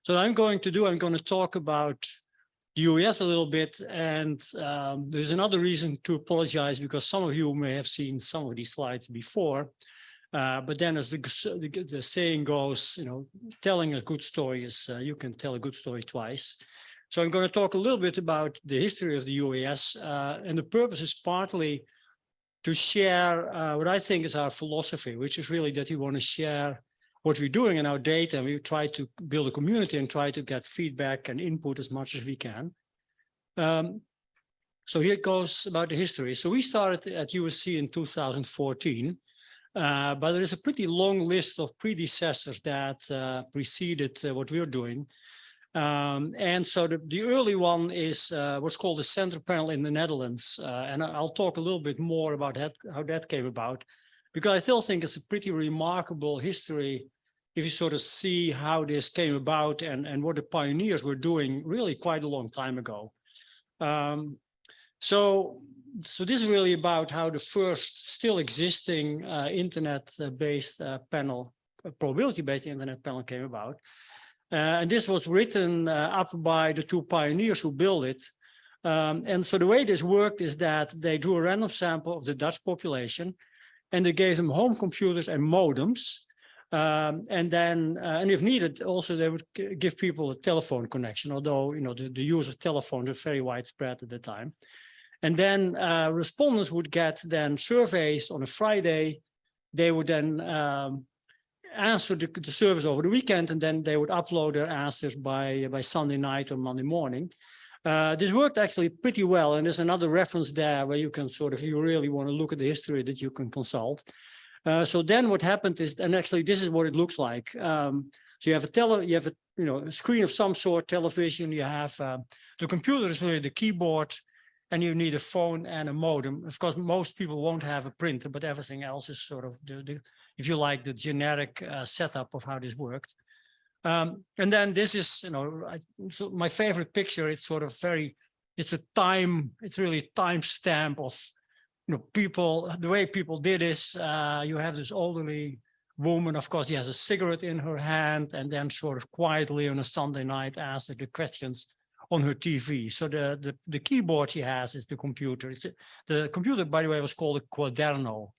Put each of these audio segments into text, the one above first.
So I'm going to talk about the UAS a little bit, and there's another reason to apologize, because some of you may have seen some of these slides before, but then as the saying goes, you know, telling a good story is, you can tell a good story twice. So I'm going to talk a little bit about the history of the UAS, and the purpose is partly to share what I think is our philosophy, which is really that we want to share what we're doing in our data, and we try to build a community and try to get feedback and input as much as we can. So here it goes about the history. So we started at USC in 2014, but there is a pretty long list of predecessors that preceded what we're doing. And so the early one is what's called the center panel in the Netherlands. And I'll talk a little bit more about how that came about, because I still think it's a pretty remarkable history if you sort of see how this came about and what the pioneers were doing really quite a long time ago. So this is really about how the first still existing internet-based panel, probability-based internet panel came about. And this was written up by the two pioneers who built it. And so the way this worked is that they drew a random sample of the Dutch population, and they gave them home computers and modems. And then, and if needed, also they would give people a telephone connection, although, you know, the use of telephones was very widespread at the time. And then respondents would get then surveys on a Friday. They would then answer the surveys over the weekend, and then they would upload their answers by Sunday night or Monday morning. This worked actually pretty well, and there's another reference there where you can sort of, if you really want to look at the history, that you can consult. So then what happened is, and actually this is what it looks like. So you have a screen of some sort, television. You have the computer is really the keyboard, and you need a phone and a modem. Of course, most people won't have a printer, but everything else is sort of if you like, the generic setup of how this worked. And then this is, you know, so my favorite picture. It's sort of it's really a time stamp of, you know, people, the way people did this. You have this elderly woman, of course, she has a cigarette in her hand, and then sort of quietly on a Sunday night answer the questions on her TV. So the keyboard she has is the computer. The computer, by the way, was called a Quaderno.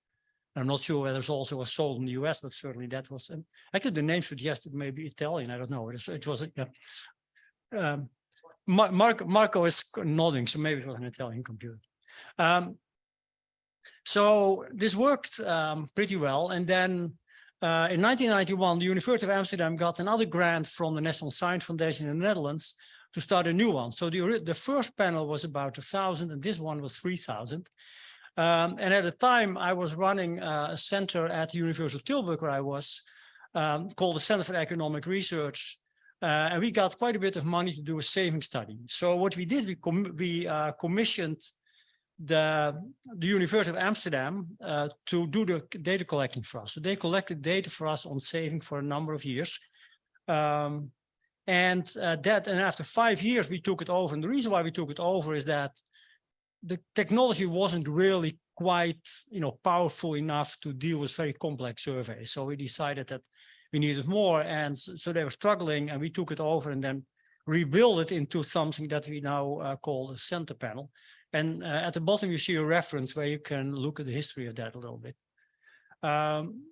I'm not sure whether it's also was sold in the US, but certainly that was. Actually, the name suggested maybe Italian. I don't know. It was. Marco is nodding, so maybe it was an Italian computer. So this worked pretty well. And then in 1991, the University of Amsterdam got another grant from the National Science Foundation in the Netherlands to start a new one. So the first panel was about 1,000, and this one was 3,000. And at the time, I was running a center at the University of Tilburg, where I was, called the Center for Economic Research. And we got quite a bit of money to do a saving study. So what we did, we commissioned the University of Amsterdam to do the data collecting for us. So they collected data for us on saving for a number of years. And after 5 years, we took it over. And the reason why we took it over is that the technology wasn't really quite, you know, powerful enough to deal with very complex surveys. So we decided that we needed more, and so they were struggling, and we took it over and then rebuilt it into something that we now call a center panel. And at the bottom, you see a reference where you can look at the history of that a little bit.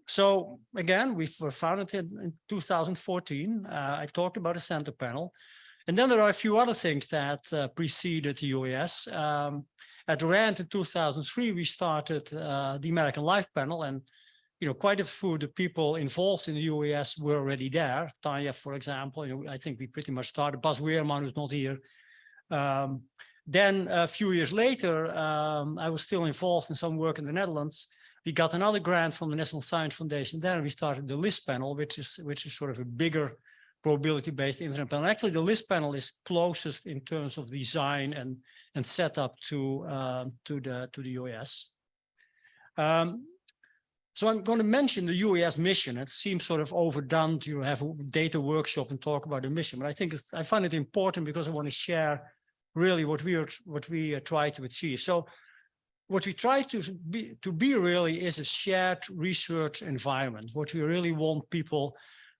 So again, we were founded in 2014. I talked about a center panel. And then there are a few other things that preceded the UAS. At RAND in 2003, we started the American Life Panel, and, you know, quite a few of the people involved in the UAS were already there. Tanya, for example, you know, I think we pretty much started. Bas Weerman was not here. Then a few years later, I was still involved in some work in the Netherlands. We got another grant from the National Science Foundation. Then we started the LIS panel, which is sort of a bigger probability-based internet panel. Actually, the LIS panel is closest in terms of design and setup to the UAS. So I'm going to mention the UAS mission. It seems sort of overdone to have a data workshop and talk about the mission, but I think I find it important because I want to share really what we try to achieve. So what we try to be really is a shared research environment. What we really want people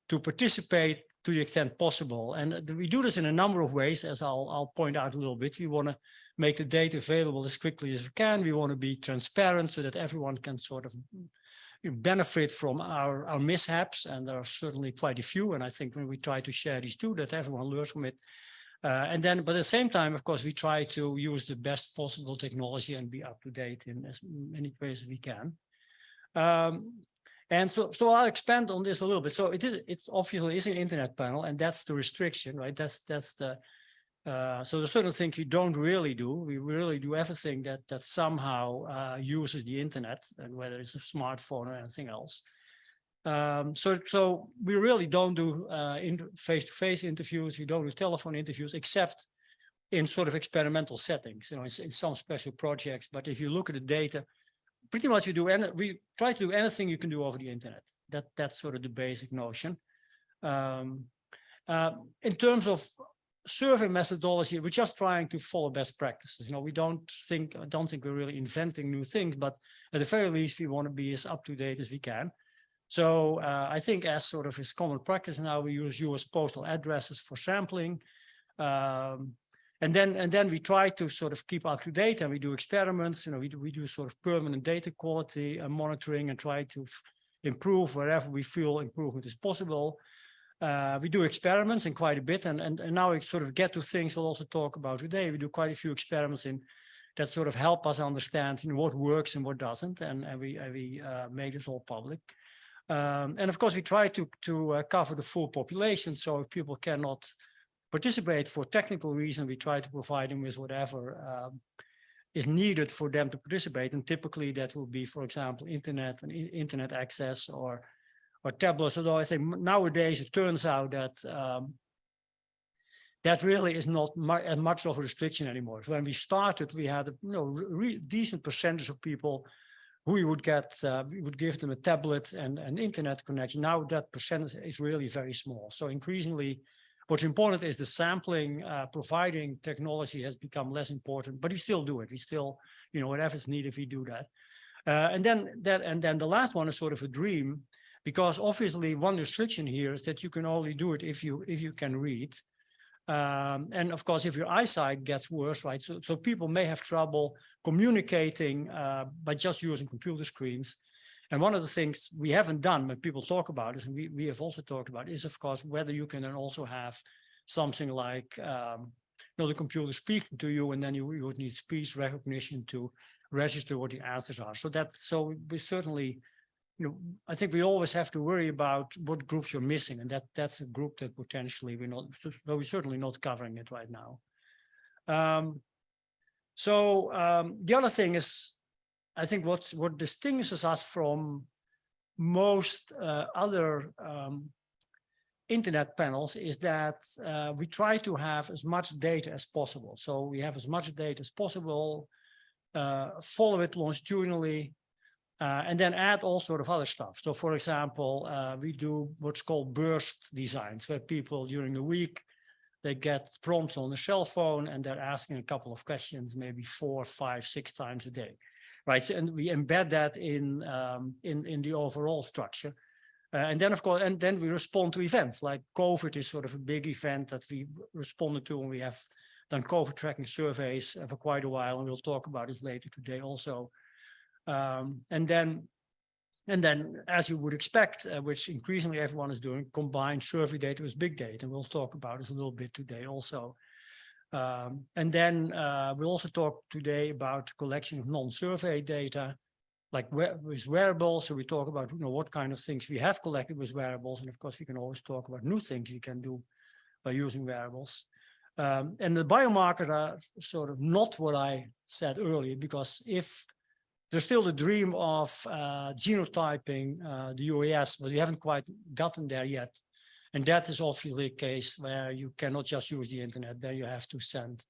to participate to the extent possible. And we do this in a number of ways, as I'll point out a little bit. We want to make the data available as quickly as we can. We want to be transparent so that everyone can sort of benefit from our mishaps, and there are certainly quite a few. And I think when we try to share these too, that everyone learns from it. And then, but at the same time, of course, we try to use the best possible technology and be up to date in as many ways as we can. And so I'll expand on this a little bit. So it's obviously is an internet panel, and that's the restriction, right? That's the so there's certain things we don't really do. We really do everything that somehow uses the internet, and whether it's a smartphone or anything else. So we really don't do face-to-face interviews. We don't do telephone interviews, except in sort of experimental settings, in some special projects. But if you look at the data, pretty much we try to do anything you can do over the internet. That's sort of the basic notion. In terms of survey methodology, we're just trying to follow best practices. I don't think we're really inventing new things, but at the very least, we want to be as up to date as we can. So I think as sort of is common practice now, we use US postal addresses for sampling. And then we try to sort of keep up to date, and we do experiments. We do sort of permanent data quality monitoring and try to improve wherever we feel improvement is possible. We do experiments in quite a bit, and now we sort of get to things we'll also talk about today. We do quite a few experiments that sort of help us understand what works and what doesn't, and we made this all public. And of course, we try to cover the full population. So if people cannot participate for technical reasons, we try to provide them with whatever is needed for them to participate. And typically that will be, for example, internet access or tablets. Although I think nowadays it turns out that that really is not as much of a restriction anymore. So when we started, we had a decent percentage of people who we would give them a tablet and an internet connection. Now that percentage is really very small. So increasingly, what's important is the sampling. Providing technology has become less important, but we still do it. We still, whatever is needed, we do that. And then the last one is sort of a dream, because obviously one restriction here is that you can only do it if you can read. And of course, if your eyesight gets worse, right? So people may have trouble communicating by just using computer screens. And one of the things we haven't done, but people talk about is, and we have also talked about, is of course whether you can then also have something like the computer speaking to you, and then you would need speech recognition to register what the answers are. So we certainly, I think we always have to worry about what groups you're missing, and that's a group that potentially we're certainly not covering it right now. The other thing is, I think what distinguishes us from most other internet panels is that we try to have as much data as possible. So we have as much data as possible, follow it longitudinally, and then add all sort of other stuff. So for example, we do what's called burst designs, where people during the week, they get prompts on the cell phone and they're asking a couple of questions, maybe 4, 5, 6 times a day, right? And we embed that in the overall structure. And then of course, we respond to events like COVID is sort of a big event that we responded to, and we have done COVID tracking surveys for quite a while, and we'll talk about this later today also. And then, as you would expect, which increasingly everyone is doing, combine survey data with big data. And we'll talk about this a little bit today also. And then we'll also talk today about collection of non-survey data, like with wearables. So we talk about what kind of things we have collected with wearables. And of course, we can always talk about new things we can do by using wearables. And the biomarkers are sort of not what I said earlier, because if there's still the dream of genotyping the UAS, but we haven't quite gotten there yet. And that is obviously a case where you cannot just use the internet. There you have to send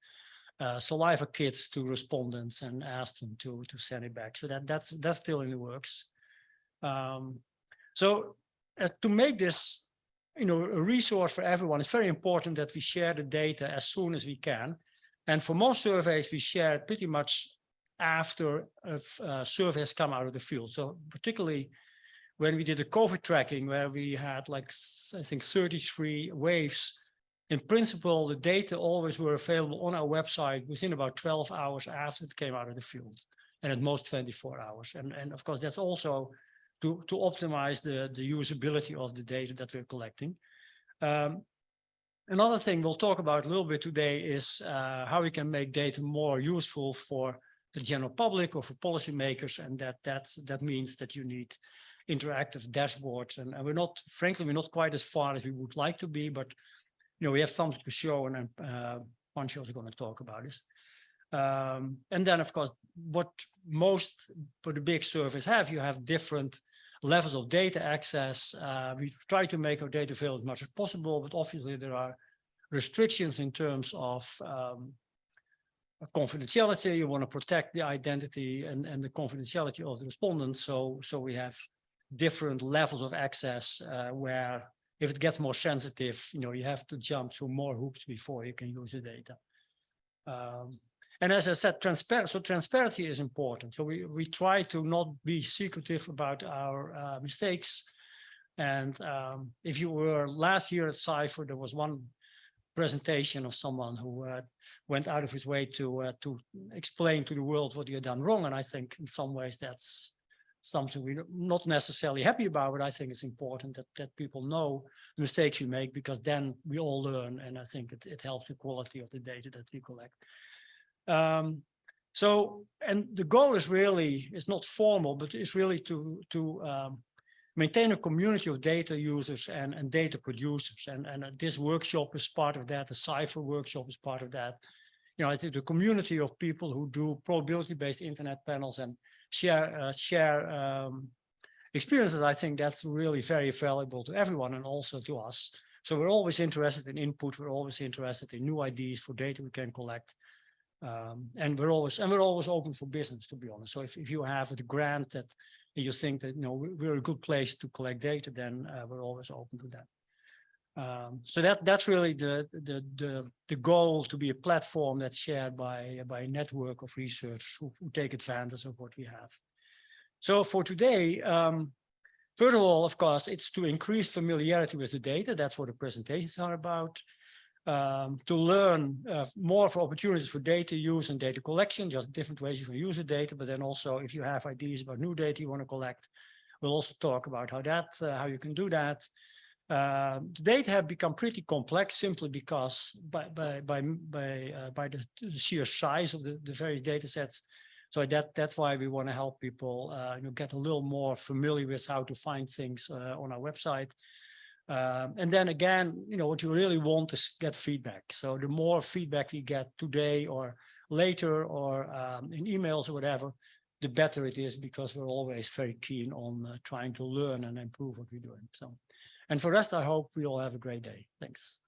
saliva kits to respondents and ask them to send it back. So that's still in the works. So as to make this a resource for everyone, it's very important that we share the data as soon as we can. And for most surveys, we share it pretty much after a survey has come out of the field. So particularly when we did the COVID tracking, where we had like, I think 33 waves, in principle, the data always were available on our website within about 12 hours after it came out of the field, and at most 24 hours. And of course, that's also to optimize the usability of the data that we're collecting. Another thing we'll talk about a little bit today is how we can make data more useful for the general public or for policymakers, and that means that you need interactive dashboards. And we're not, frankly, we're not quite as far as we would like to be, but we have something to show, and Pancho is going to talk about this. And then, of course, what most for the big surveys have, you have different levels of data access. We try to make our data available as much as possible, but obviously there are restrictions in terms of confidentiality. You want to protect the identity and the confidentiality of the respondents. So we have different levels of access where if it gets more sensitive, you have to jump through more hoops before you can use the data. And as I said, transparency is important. So we try to not be secretive about our mistakes. And if you were last year at Cypher, there was one presentation of someone who went out of his way to explain to the world what he had done wrong. And I think in some ways that's something we're not necessarily happy about, but I think it's important that people know the mistakes we make, because then we all learn, and I think it helps the quality of the data that we collect. So, and the goal is really, it's not formal, but it's really to maintain a community of data users and data producers. And this workshop is part of that. The Cypher workshop is part of that. I think the community of people who do probability-based internet panels and share experiences, I think that's really very valuable to everyone and also to us. So we're always interested in input. We're always interested in new ideas for data we can collect. And we're always open for business, to be honest. So if you have a grant that you think that we're a good place to collect data, then we're always open to that. So that's really the goal, to be a platform that's shared by a network of researchers who take advantage of what we have. So for today, first of all, of course, it's to increase familiarity with the data. That's what the presentations are about. To learn more for opportunities for data use and data collection, just different ways you can use the data. But then also, if you have ideas about new data you want to collect, we'll also talk about how you can do that. The data have become pretty complex simply because by the sheer size of the various data sets. So that's why we want to help people get a little more familiar with how to find things on our website. And then again, what you really want is get feedback. So the more feedback we get today or later or in emails or whatever, the better it is, because we're always very keen on trying to learn and improve what we're doing. So, and for the rest, I hope we all have a great day. Thanks.